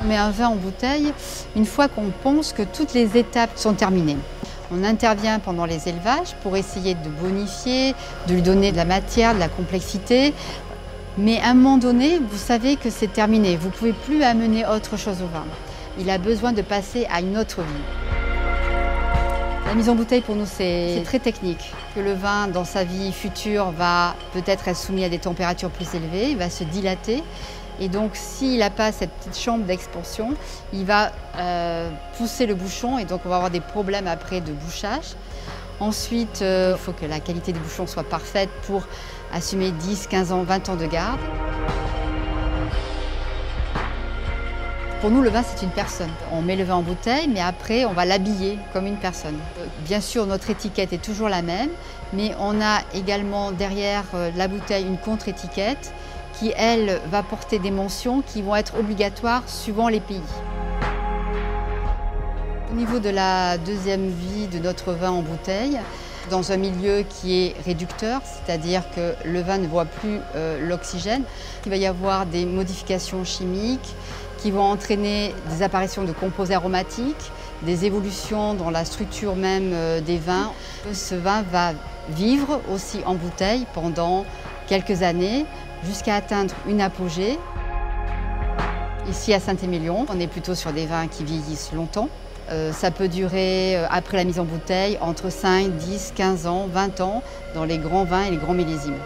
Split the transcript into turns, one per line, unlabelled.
On met un vin en bouteille une fois qu'on pense que toutes les étapes sont terminées. On intervient pendant les élevages pour essayer de bonifier, de lui donner de la matière, de la complexité. Mais à un moment donné, vous savez que c'est terminé. Vous ne pouvez plus amener autre chose au vin. Il a besoin de passer à une autre vie. La mise en bouteille pour nous c'est très technique. Que le vin dans sa vie future va peut-être être soumis à des températures plus élevées, il va se dilater. Et donc s'il n'a pas cette petite chambre d'expansion, il va pousser le bouchon et donc on va avoir des problèmes après de bouchage. Ensuite, il faut que la qualité du bouchon soit parfaite pour assumer 10, 15 ans, 20 ans de garde. Pour nous, le vin, c'est une personne. On met le vin en bouteille, mais après, on va l'habiller comme une personne. Bien sûr, notre étiquette est toujours la même, mais on a également derrière la bouteille une contre-étiquette qui, elle, va porter des mentions qui vont être obligatoires suivant les pays. Au niveau de la deuxième vie de notre vin en bouteille, dans un milieu qui est réducteur, c'est-à-dire que le vin ne voit plus l'oxygène, il va y avoir des modifications chimiques qui vont entraîner des apparitions de composés aromatiques, des évolutions dans la structure même des vins. Ce vin va vivre aussi en bouteille pendant quelques années jusqu'à atteindre une apogée. Ici à Saint-Émilion, on est plutôt sur des vins qui vieillissent longtemps. Ça peut durer, après la mise en bouteille, entre 5, 10, 15 ans, 20 ans dans les grands vins et les grands millésimes.